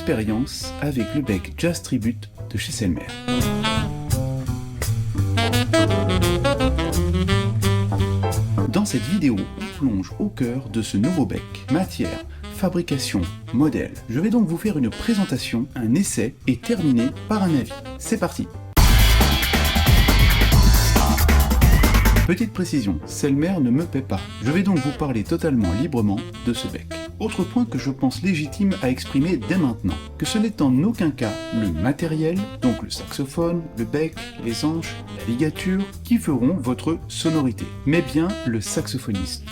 expérience avec le bec Jazz Tribute de chez Selmer. Dans cette vidéo, on plonge au cœur de ce nouveau bec, matière, fabrication, modèle. Je vais donc vous faire une présentation, un essai et terminer par un avis. C'est parti! Petite précision, Selmer ne me paie pas. Je vais donc vous parler totalement librement de ce bec. Autre point que je pense légitime à exprimer dès maintenant, que ce n'est en aucun cas le matériel, donc le saxophone, le bec, les anches, la ligature, qui feront votre sonorité, mais bien le saxophoniste,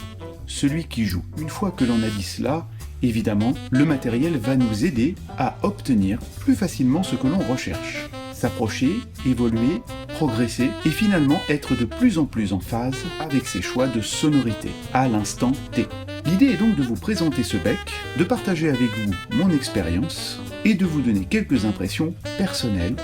celui qui joue. Une fois que l'on a dit cela, évidemment, le matériel va nous aider à obtenir plus facilement ce que l'on recherche. S'approcher, évoluer, progresser et finalement être de plus en plus en phase avec ses choix de sonorité à l'instant T. L'idée est donc de vous présenter ce bec, de partager avec vous mon expérience et de vous donner quelques impressions personnelles.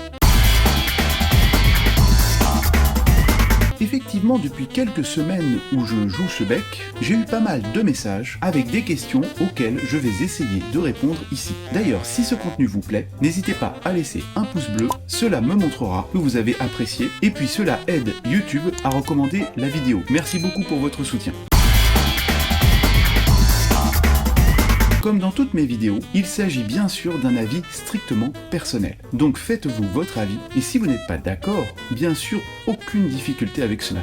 Effectivement, depuis quelques semaines où je joue ce bec, j'ai eu pas mal de messages avec des questions auxquelles je vais essayer de répondre ici. D'ailleurs, si ce contenu vous plaît, n'hésitez pas à laisser un pouce bleu, cela me montrera que vous avez apprécié et puis cela aide YouTube à recommander la vidéo. Merci beaucoup pour votre soutien. Comme dans toutes mes vidéos, il s'agit bien sûr d'un avis strictement personnel. Donc faites-vous votre avis, et si vous n'êtes pas d'accord, bien sûr, aucune difficulté avec cela.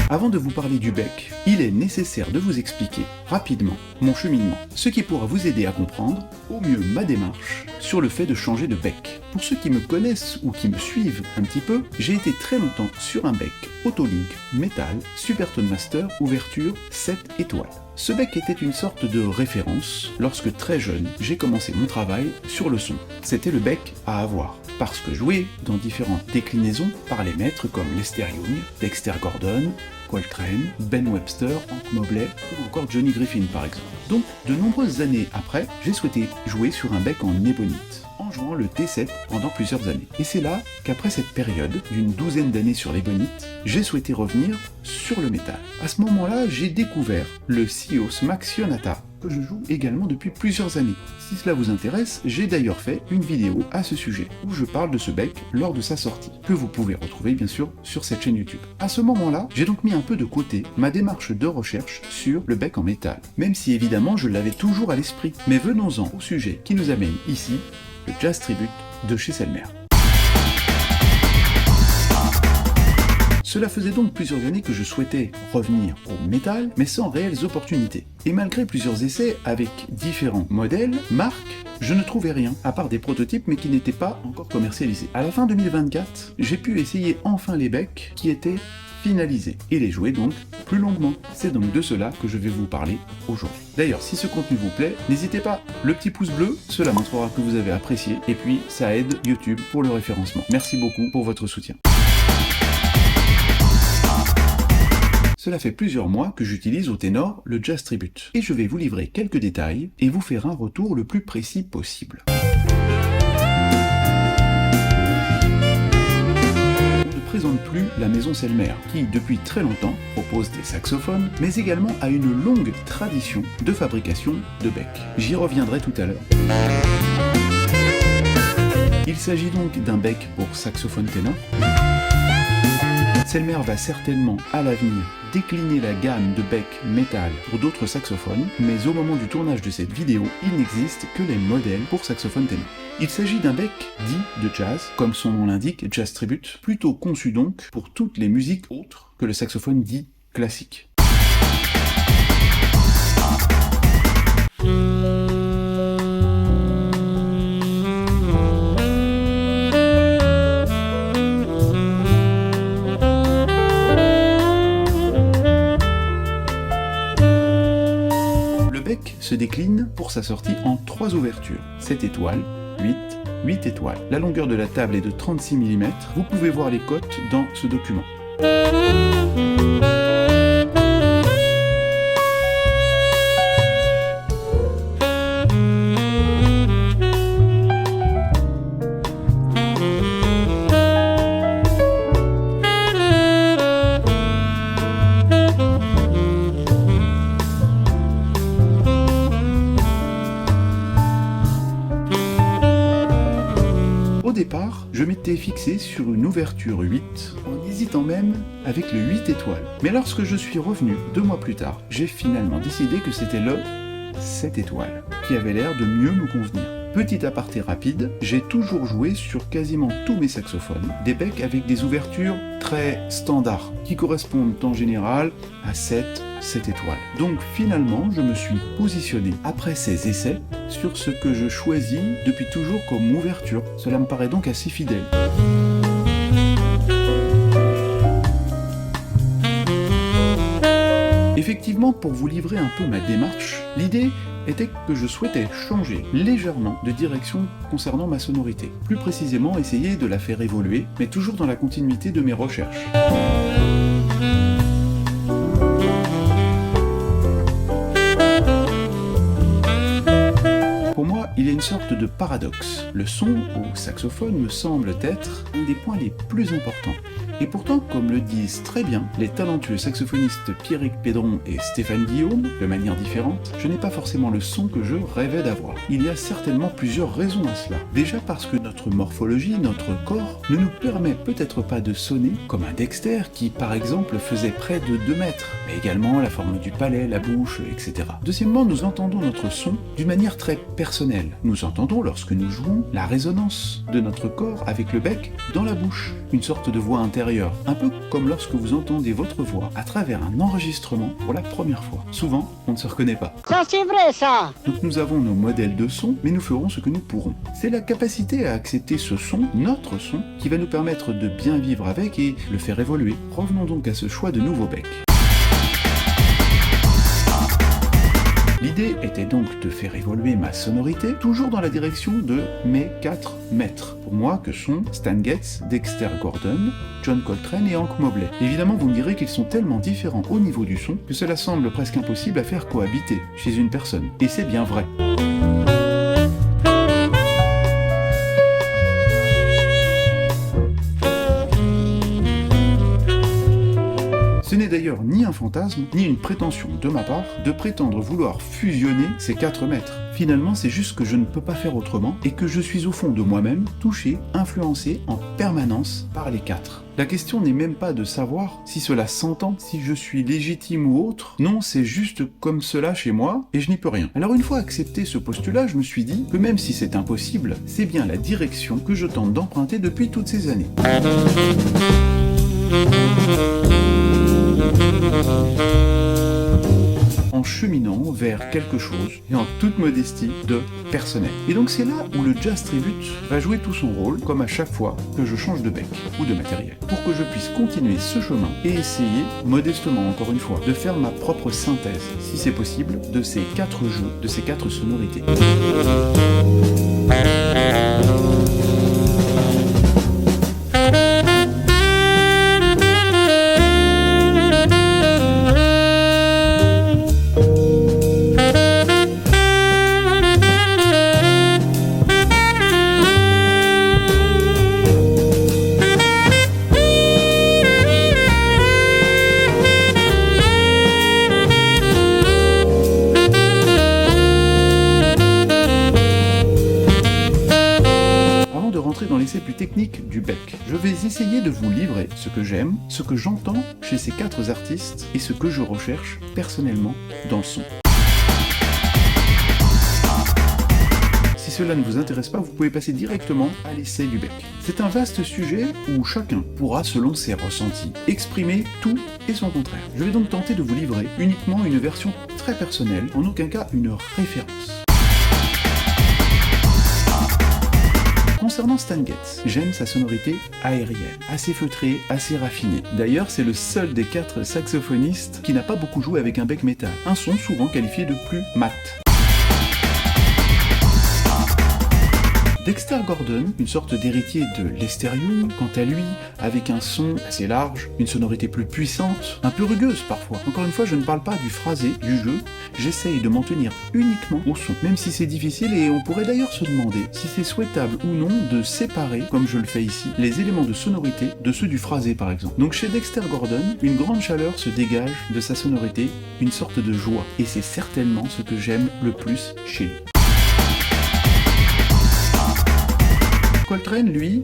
Avant de vous parler du bec, il est nécessaire de vous expliquer rapidement mon cheminement, ce qui pourra vous aider à comprendre au mieux ma démarche sur le fait de changer de bec. Pour ceux qui me connaissent ou qui me suivent un petit peu, j'ai été très longtemps sur un bec Autolink métal Supertone Master ouverture 7 étoiles. Ce bec était une sorte de référence lorsque très jeune j'ai commencé mon travail sur le son. C'était le bec à avoir, parce que joué dans différentes déclinaisons par les maîtres comme Lester Young, Dexter Gordon, Coltrane, Ben Webster, Hank Mobley ou encore Johnny Griffin par exemple. Donc de nombreuses années après, j'ai souhaité jouer sur un bec en ébonite, en jouant le T7 pendant plusieurs années. Et c'est là qu'après cette période d'une douzaine d'années sur l'ébonite, j'ai souhaité revenir sur le métal. À ce moment-là, j'ai découvert le Sios Max Sonata, que je joue également depuis plusieurs années. Si cela vous intéresse, j'ai d'ailleurs fait une vidéo à ce sujet, où je parle de ce bec lors de sa sortie, que vous pouvez retrouver bien sûr sur cette chaîne YouTube. À ce moment-là, j'ai donc mis un peu de côté ma démarche de recherche sur le bec en métal, même si évidemment je l'avais toujours à l'esprit. Mais venons-en au sujet qui nous amène ici, le Jazz Tribute de chez Selmer. Cela faisait donc plusieurs années que je souhaitais revenir au métal, mais sans réelles opportunités. Et malgré plusieurs essais avec différents modèles, marques, je ne trouvais rien, à part des prototypes mais qui n'étaient pas encore commercialisés. À la fin 2024, j'ai pu essayer enfin les becs qui étaient finalisés, et les jouer donc plus longuement. C'est donc de cela que je vais vous parler aujourd'hui. D'ailleurs, si ce contenu vous plaît, n'hésitez pas, le petit pouce bleu, cela montrera que vous avez apprécié, et puis ça aide YouTube pour le référencement. Merci beaucoup pour votre soutien. Cela fait plusieurs mois que j'utilise au ténor le Jazz Tribute, et je vais vous livrer quelques détails et vous faire un retour le plus précis possible. On ne présente plus la maison Selmer, qui depuis très longtemps propose des saxophones, mais également a une longue tradition de fabrication de bec. J'y reviendrai tout à l'heure. Il s'agit donc d'un bec pour saxophone ténor. Selmer va certainement, à l'avenir, décliner la gamme de bec métal pour d'autres saxophones, mais au moment du tournage de cette vidéo, il n'existe que les modèles pour saxophone ténor. Il s'agit d'un bec dit de jazz, comme son nom l'indique, Jazz Tribute, plutôt conçu donc pour toutes les musiques autres que le saxophone dit classique. Se décline pour sa sortie en 3 ouvertures, 7 étoiles, 8 étoiles. La longueur de la table est de 36 mm, vous pouvez voir les cotes dans ce document. Au départ, je m'étais fixé sur une ouverture 8, en hésitant même avec le 8 étoiles. Mais lorsque je suis revenu 2 mois plus tard, j'ai finalement décidé que c'était le 7 étoiles, qui avait l'air de mieux me convenir. Petit aparté rapide, j'ai toujours joué sur quasiment tous mes saxophones des becs avec des ouvertures très standards, qui correspondent en général à 7 étoiles. Donc finalement, je me suis positionné, après ces essais, sur ce que je choisis depuis toujours comme ouverture. Cela me paraît donc assez fidèle. Effectivement, pour vous livrer un peu ma démarche, l'idée était que je souhaitais changer légèrement de direction concernant ma sonorité. Plus précisément, essayer de la faire évoluer, mais toujours dans la continuité de mes recherches. Pour moi, il y a une sorte de paradoxe. Le son au saxophone me semble être un des points les plus importants. Et pourtant, comme le disent très bien les talentueux saxophonistes Pierrick Pédron et Stéphane Guillaume, de manière différente, je n'ai pas forcément le son que je rêvais d'avoir. Il y a certainement plusieurs raisons à cela. Déjà parce que notre morphologie, notre corps, ne nous permet peut-être pas de sonner comme un Dexter qui, par exemple, faisait près de 2 mètres, mais également la forme du palais, la bouche, etc. Deuxièmement, nous entendons notre son d'une manière très personnelle. Nous entendons, lorsque nous jouons, la résonance de notre corps avec le bec dans la bouche, une sorte de voix intérieure. Un peu comme lorsque vous entendez votre voix à travers un enregistrement pour la première fois. Souvent, on ne se reconnaît pas. Ça c'est vrai ça! Donc nous avons nos modèles de son, mais nous ferons ce que nous pourrons. C'est la capacité à accepter ce son, notre son, qui va nous permettre de bien vivre avec et le faire évoluer. Revenons donc à ce choix de nouveaux becs. L'idée était donc de faire évoluer ma sonorité, toujours dans la direction de mes 4 maîtres. Pour moi, que sont Stan Getz, Dexter Gordon, John Coltrane et Hank Mobley. Évidemment, vous me direz qu'ils sont tellement différents au niveau du son que cela semble presque impossible à faire cohabiter chez une personne. Et c'est bien vrai. Ce n'est d'ailleurs ni un fantasme, ni une prétention de ma part de prétendre vouloir fusionner ces 4 maîtres. Finalement, c'est juste que je ne peux pas faire autrement et que je suis au fond de moi-même touché, influencé en permanence par les 4. La question n'est même pas de savoir si cela s'entend, si je suis légitime ou autre. Non, c'est juste comme cela chez moi et je n'y peux rien. Alors une fois accepté ce postulat, je me suis dit que même si c'est impossible, c'est bien la direction que je tente d'emprunter depuis toutes ces années. En cheminant vers quelque chose, et en toute modestie, de personnel. Et donc c'est là où le Jazz Tribute va jouer tout son rôle, comme à chaque fois que je change de bec ou de matériel, pour que je puisse continuer ce chemin et essayer, modestement encore une fois, de faire ma propre synthèse, si c'est possible, de ces 4 jeux, de ces 4 sonorités. Dans l'essai plus technique du bec, je vais essayer de vous livrer ce que j'aime, ce que j'entends chez ces 4 artistes et ce que je recherche personnellement dans le son. Si cela ne vous intéresse pas, vous pouvez passer directement à l'essai du bec. C'est un vaste sujet où chacun pourra, selon ses ressentis, exprimer tout et son contraire. Je vais donc tenter de vous livrer uniquement une version très personnelle, en aucun cas une référence. Concernant Stan Getz, j'aime sa sonorité aérienne, assez feutrée, assez raffinée. D'ailleurs, c'est le seul des 4 saxophonistes qui n'a pas beaucoup joué avec un bec métal, un son souvent qualifié de plus mat. Dexter Gordon, une sorte d'héritier de Lester Young, quant à lui, avec un son assez large, une sonorité plus puissante, un peu rugueuse parfois. Encore une fois, je ne parle pas du phrasé, du jeu, j'essaye de m'en tenir uniquement au son, même si c'est difficile et on pourrait d'ailleurs se demander si c'est souhaitable ou non de séparer, comme je le fais ici, les éléments de sonorité de ceux du phrasé par exemple. Donc chez Dexter Gordon, une grande chaleur se dégage de sa sonorité, une sorte de joie, et c'est certainement ce que j'aime le plus chez lui. Coltrane, lui,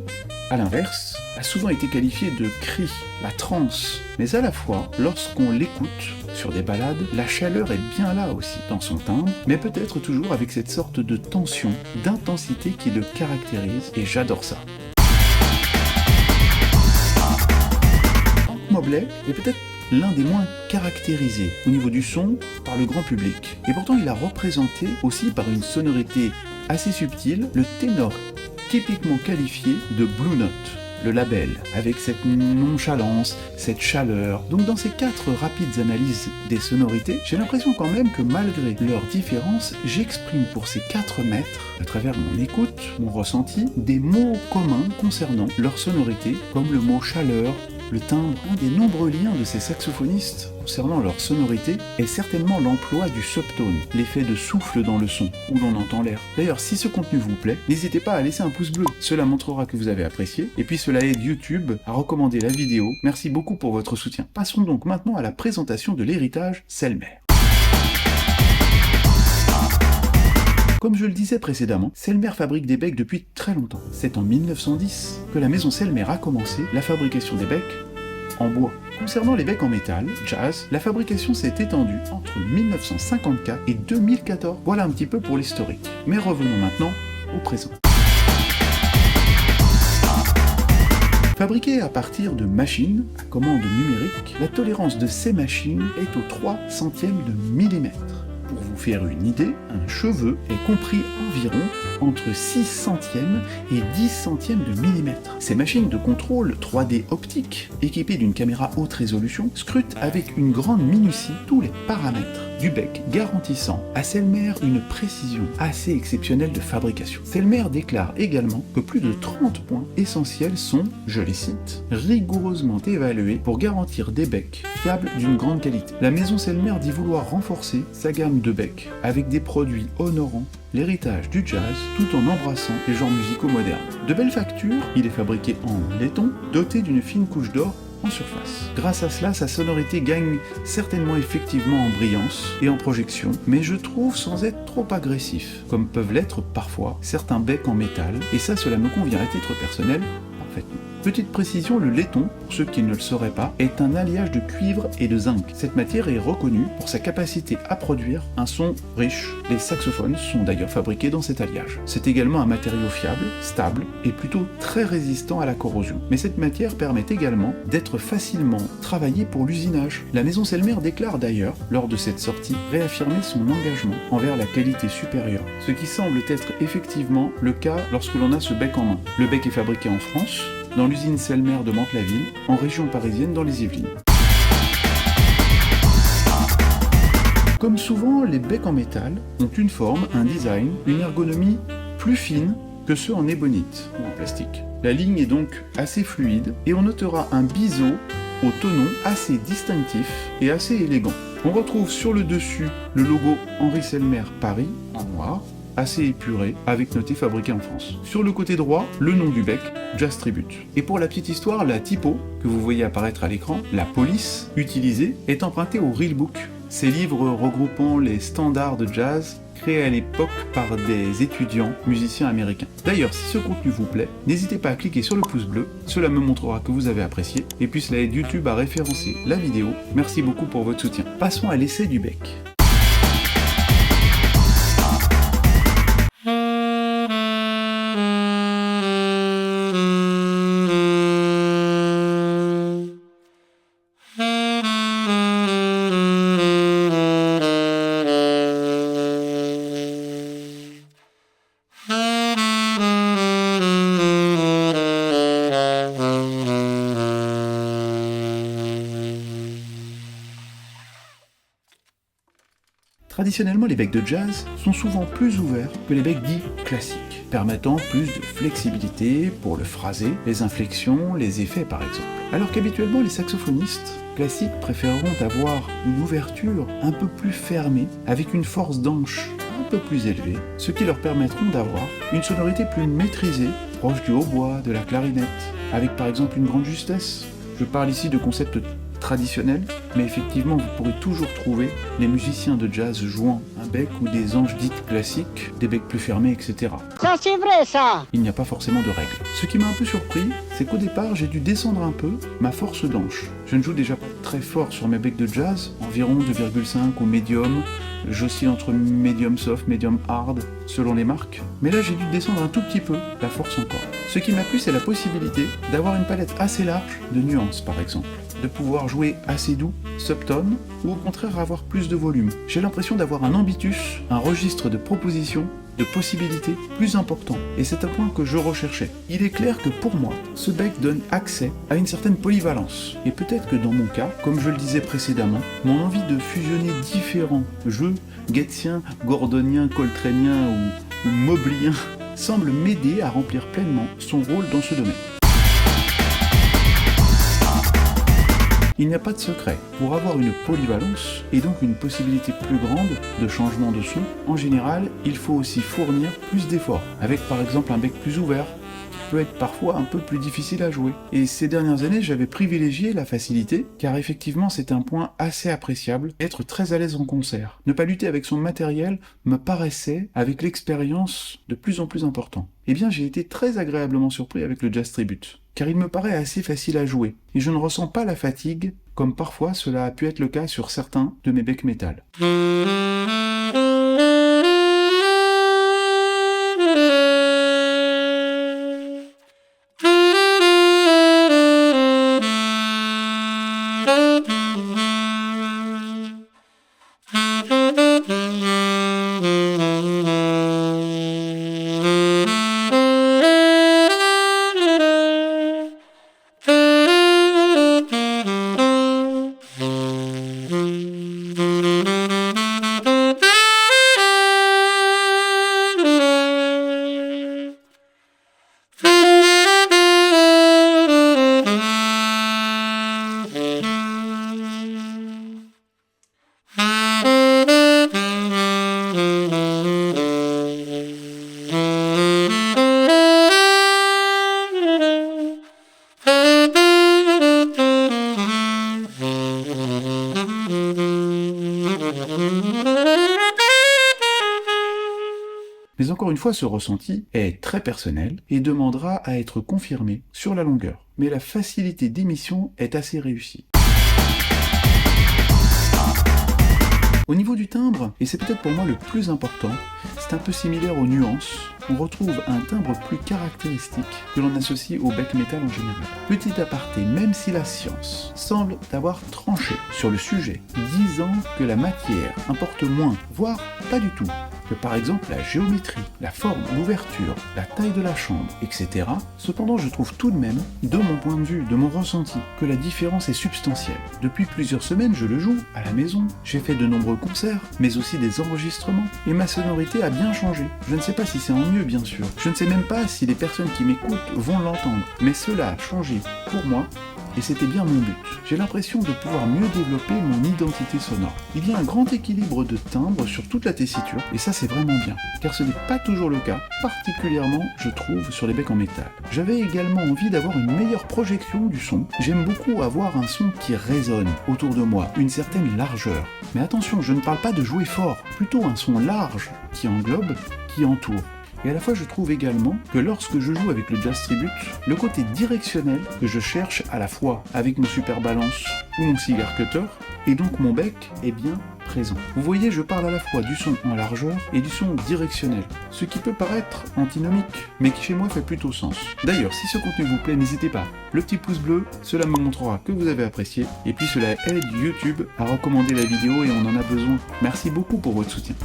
à l'inverse, a souvent été qualifié de cri, la trance. Mais à la fois, lorsqu'on l'écoute sur des ballades, la chaleur est bien là aussi, dans son timbre, mais peut-être toujours avec cette sorte de tension, d'intensité qui le caractérise, et j'adore ça. Mobley est peut-être l'un des moins caractérisés au niveau du son par le grand public. Et pourtant il a représenté aussi par une sonorité assez subtile le ténor typiquement qualifié de Blue Note, le label, avec cette nonchalance, cette chaleur. Donc dans ces 4 rapides analyses des sonorités, j'ai l'impression quand même que malgré leurs différences, j'exprime pour ces 4 maîtres, à travers mon écoute, mon ressenti, des mots communs concernant leur sonorité, comme le mot chaleur, le timbre. Un des nombreux liens de ces saxophonistes concernant leur sonorité est certainement l'emploi du subtone, l'effet de souffle dans le son, où l'on entend l'air. D'ailleurs, si ce contenu vous plaît, n'hésitez pas à laisser un pouce bleu, cela montrera que vous avez apprécié, et puis cela aide YouTube à recommander la vidéo. Merci beaucoup pour votre soutien. Passons donc maintenant à la présentation de l'héritage Selmer. Comme je le disais précédemment, Selmer fabrique des becs depuis très longtemps. C'est en 1910 que la maison Selmer a commencé la fabrication des becs en bois. Concernant les becs en métal, jazz, la fabrication s'est étendue entre 1954 et 2014. Voilà un petit peu pour l'historique. Mais revenons maintenant au présent. Fabriquée à partir de machines à commande numérique, la tolérance de ces machines est au 3 centièmes de millimètre. Pour vous faire une idée, un cheveu est compris environ entre 6 centièmes et 10 centièmes de millimètre. Ces machines de contrôle 3D optique, équipées d'une caméra haute résolution, scrutent avec une grande minutie tous les paramètres du bec, garantissant à Selmer une précision assez exceptionnelle de fabrication. Selmer déclare également que plus de 30 points essentiels sont, je les cite, rigoureusement évalués pour garantir des becs fiables d'une grande qualité. La maison Selmer dit vouloir renforcer sa gamme de becs avec des produits honorant l'héritage du jazz tout en embrassant les genres musicaux modernes. De belle facture, il est fabriqué en laiton, doté d'une fine couche d'or en surface. Grâce à cela, sa sonorité gagne certainement effectivement en brillance et en projection, mais je trouve sans être trop agressif, comme peuvent l'être parfois certains becs en métal, et ça, cela me convient à titre personnel parfaitement. Petite précision, le laiton, pour ceux qui ne le sauraient pas, est un alliage de cuivre et de zinc. Cette matière est reconnue pour sa capacité à produire un son riche. Les saxophones sont d'ailleurs fabriqués dans cet alliage. C'est également un matériau fiable, stable et plutôt très résistant à la corrosion. Mais cette matière permet également d'être facilement travaillée pour l'usinage. La maison Selmer déclare d'ailleurs, lors de cette sortie, réaffirmer son engagement envers la qualité supérieure, ce qui semble être effectivement le cas lorsque l'on a ce bec en main. Le bec est fabriqué en France, dans l'usine Selmer de Mantes-la-Ville, en région parisienne dans les Yvelines. Comme souvent, les becs en métal ont une forme, un design, une ergonomie plus fine que ceux en ébonite ou en plastique. La ligne est donc assez fluide et on notera un biseau au tenon assez distinctif et assez élégant. On retrouve sur le dessus le logo Henri Selmer Paris en noir, assez épuré, avec noté fabriqué en France. Sur le côté droit, le nom du bec, Jazz Tribute. Et pour la petite histoire, la typo, que vous voyez apparaître à l'écran, la police utilisée, est empruntée au Reelbook, ces livres regroupant les standards de jazz créés à l'époque par des étudiants musiciens américains. D'ailleurs, si ce contenu vous plaît, n'hésitez pas à cliquer sur le pouce bleu, cela me montrera que vous avez apprécié, et puis cela aide YouTube à référencer la vidéo. Merci beaucoup pour votre soutien. Passons à l'essai du bec. Traditionnellement, les becs de jazz sont souvent plus ouverts que les becs dits classiques, permettant plus de flexibilité pour le phrasé, les inflexions, les effets par exemple. Alors qu'habituellement, les saxophonistes classiques préféreront avoir une ouverture un peu plus fermée, avec une force d'anche un peu plus élevée, ce qui leur permettront d'avoir une sonorité plus maîtrisée, proche du hautbois, de la clarinette, avec par exemple une grande justesse. Je parle ici de concepts traditionnel, mais effectivement vous pourrez toujours trouver les musiciens de jazz jouant un bec ou des anges dites classiques, des becs plus fermés, etc. Ça c'est vrai ça! Il n'y a pas forcément de règles. Ce qui m'a un peu surpris, c'est qu'au départ j'ai dû descendre un peu ma force d'anche. Je ne joue déjà pas très fort sur mes becs de jazz, environ 2,5 ou médium. J'oscille entre medium soft, medium hard, selon les marques. Mais là, j'ai dû descendre un tout petit peu, la force encore. Ce qui m'a plu, c'est la possibilité d'avoir une palette assez large de nuances, par exemple. De pouvoir jouer assez doux, subtone, ou au contraire avoir plus de volume. J'ai l'impression d'avoir un ambitus, un registre de propositions, de possibilités plus important. Et c'est un point que je recherchais. Il est clair que pour moi, ce bec donne accès à une certaine polyvalence. Et peut-être que dans mon cas, comme je le disais précédemment, mon envie de fusionner différents jeux, Getzien, Gordonien, Coltranien ou Moblien, semble m'aider à remplir pleinement son rôle dans ce domaine. Il n'y a pas de secret. Pour avoir une polyvalence, et donc une possibilité plus grande de changement de son, en général, il faut aussi fournir plus d'efforts, avec par exemple un bec plus ouvert, qui peut être parfois un peu plus difficile à jouer. Et ces dernières années, j'avais privilégié la facilité, car effectivement c'est un point assez appréciable, être très à l'aise en concert. Ne pas lutter avec son matériel me paraissait, avec l'expérience, de plus en plus important. Eh bien j'ai été très agréablement surpris avec le Jazz Tribute, car il me paraît assez facile à jouer, et je ne ressens pas la fatigue, comme parfois cela a pu être le cas sur certains de mes becs métal. Mais encore une fois, ce ressenti est très personnel et demandera à être confirmé sur la longueur. Mais la facilité d'émission est assez réussie. Au niveau du timbre, et c'est peut-être pour moi le plus important, c'est un peu similaire aux nuances, on retrouve un timbre plus caractéristique que l'on associe au bec métal en général. Petit aparté, même si la science semble avoir tranché sur le sujet, disant que la matière importe moins, voire pas du tout, que par exemple la géométrie, la forme, l'ouverture, la taille de la chambre, etc. Cependant, je trouve tout de même, de mon point de vue, de mon ressenti, que la différence est substantielle. Depuis plusieurs semaines, je le joue à la maison, j'ai fait de nombreux concerts, mais aussi des enregistrements, et ma sonorité a bien changé. Je ne sais pas si c'est en mieux, bien sûr. Je ne sais même pas si les personnes qui m'écoutent vont l'entendre, mais cela a changé pour moi, et c'était bien mon but. J'ai l'impression de pouvoir mieux développer mon identité sonore. Il y a un grand équilibre de timbre sur toute la tessiture, et ça c'est vraiment bien, car ce n'est pas toujours le cas, particulièrement je trouve sur les becs en métal. J'avais également envie d'avoir une meilleure projection du son. J'aime beaucoup avoir un son qui résonne autour de moi, une certaine largeur. Mais attention, je ne parle pas de jouer fort, plutôt un son large qui englobe, qui entoure. Et à la fois, je trouve également que lorsque je joue avec le Jazz Tribute, le côté directionnel que je cherche à la fois avec mon Super Balance ou mon Cigar Cutter, et donc mon bec, est bien présent. Vous voyez, je parle à la fois du son en largeur et du son directionnel, ce qui peut paraître antinomique, mais qui chez moi fait plutôt sens. D'ailleurs, si ce contenu vous plaît, n'hésitez pas. Le petit pouce bleu, cela me montrera que vous avez apprécié, et puis cela aide YouTube à recommander la vidéo et on en a besoin. Merci beaucoup pour votre soutien.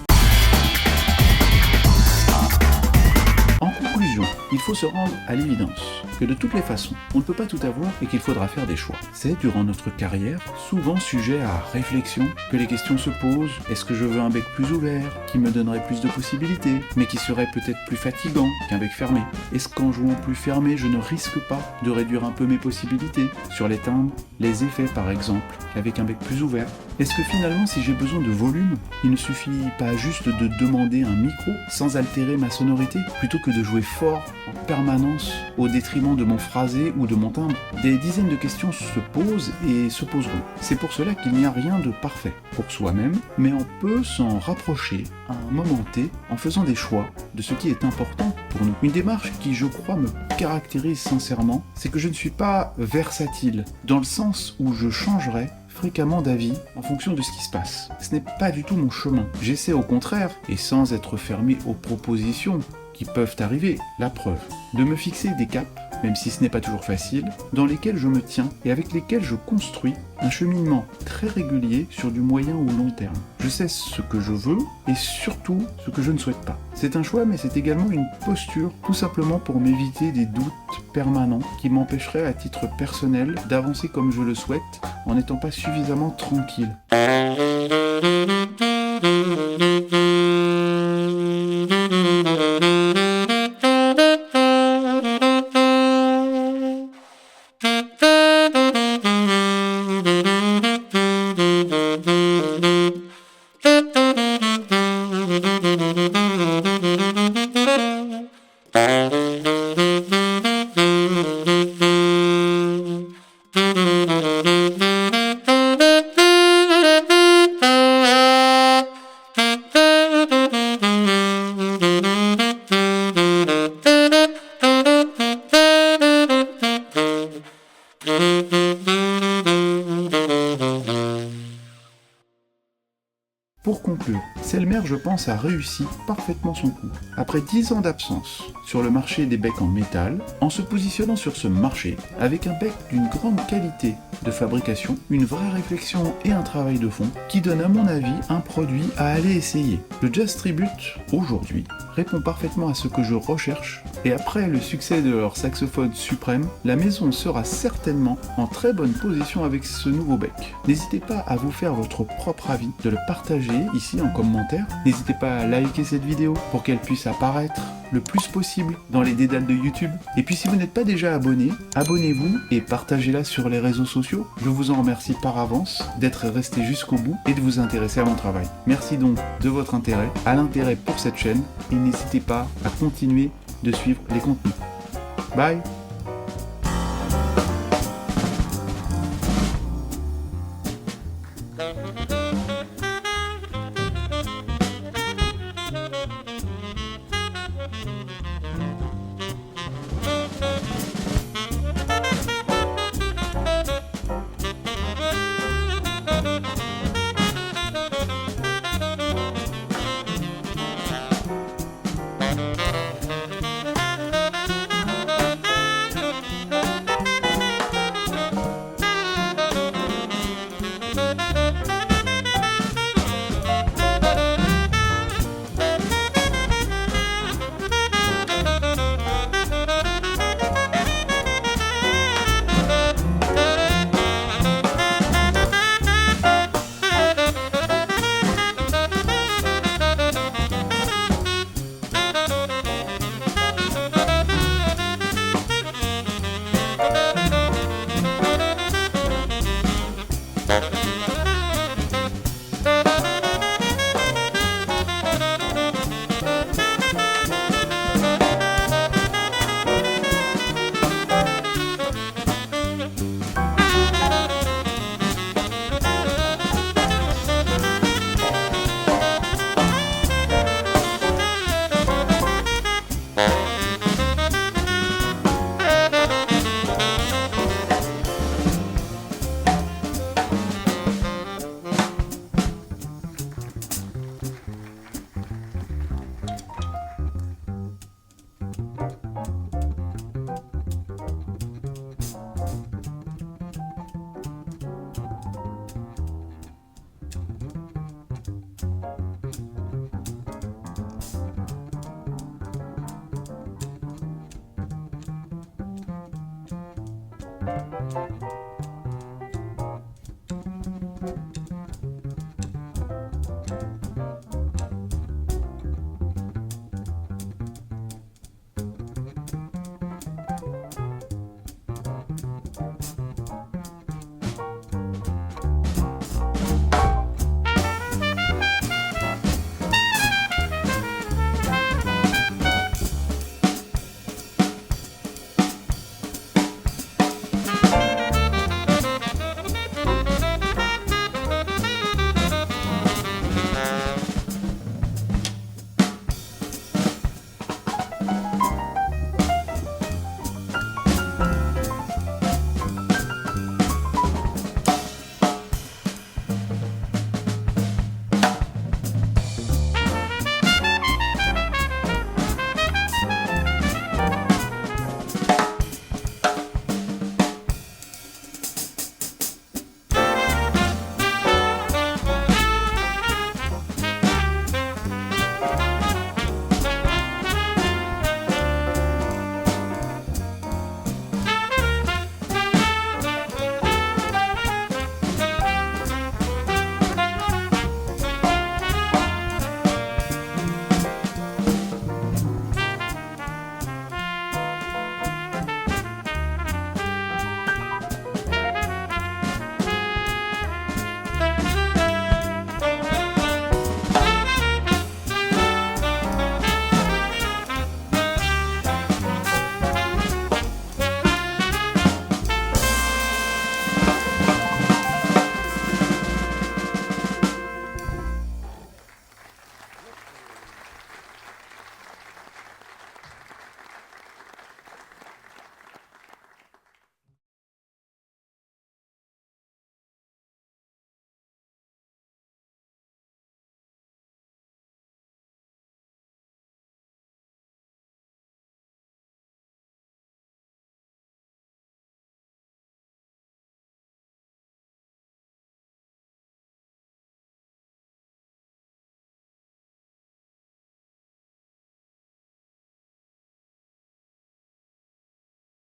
En conclusion, il faut se rendre à l'évidence que de toutes les façons, on ne peut pas tout avoir et qu'il faudra faire des choix. C'est durant notre carrière souvent sujet à réflexion que les questions se posent. Est-ce que je veux un bec plus ouvert, qui me donnerait plus de possibilités, mais qui serait peut-être plus fatigant qu'un bec fermé? Est-ce qu'en jouant plus fermé, je ne risque pas de réduire un peu mes possibilités sur les timbres, les effets par exemple, qu'avec un bec plus ouvert? Est-ce que finalement, si j'ai besoin de volume, il ne suffit pas juste de demander un micro sans altérer ma sonorité, plutôt que de jouer fort en permanence au détriment de mon phrasé ou de mon timbre? Des dizaines de questions se posent et se poseront. C'est pour cela qu'il n'y a rien de parfait pour soi-même, mais on peut s'en rapprocher à un moment T en faisant des choix de ce qui est important pour nous. Une démarche qui, je crois, me caractérise sincèrement, c'est que je ne suis pas versatile, dans le sens où je changerai fréquemment d'avis en fonction de ce qui se passe. Ce n'est pas du tout mon chemin. J'essaie au contraire, et sans être fermé aux propositions qui peuvent arriver, la preuve, de me fixer des caps, même si ce n'est pas toujours facile, dans lesquels je me tiens et avec lesquels je construis un cheminement très régulier sur du moyen ou long terme. Je sais ce que je veux et surtout ce que je ne souhaite pas. C'est un choix, mais c'est également une posture, tout simplement pour m'éviter des doutes permanents qui m'empêcheraient à titre personnel d'avancer comme je le souhaite en n'étant pas suffisamment tranquille. Pour conclure, Selmer, je pense, a réussi parfaitement son coup. Après 10 ans d'absence sur le marché des becs en métal, en se positionnant sur ce marché avec un bec d'une grande qualité de fabrication, une vraie réflexion et un travail de fond qui donne à mon avis un produit à aller essayer. Le Jazz Tribute, aujourd'hui, répond parfaitement à ce que je recherche et après le succès de leur saxophone suprême, la maison sera certainement en très bonne position avec ce nouveau bec. N'hésitez pas à vous faire votre propre avis, de le partager ici en commentaire. N'hésitez pas à liker cette vidéo pour qu'elle puisse apparaître le plus possible dans les dédales de YouTube. Et puis si vous n'êtes pas déjà abonné, abonnez-vous et partagez-la sur les réseaux sociaux. Je vous en remercie par avance d'être resté jusqu'au bout et de vous intéresser à mon travail. Merci donc de votre intérêt, à l'intérêt pour cette chaîne et n'hésitez pas à continuer de suivre les contenus. Bye! Thank you.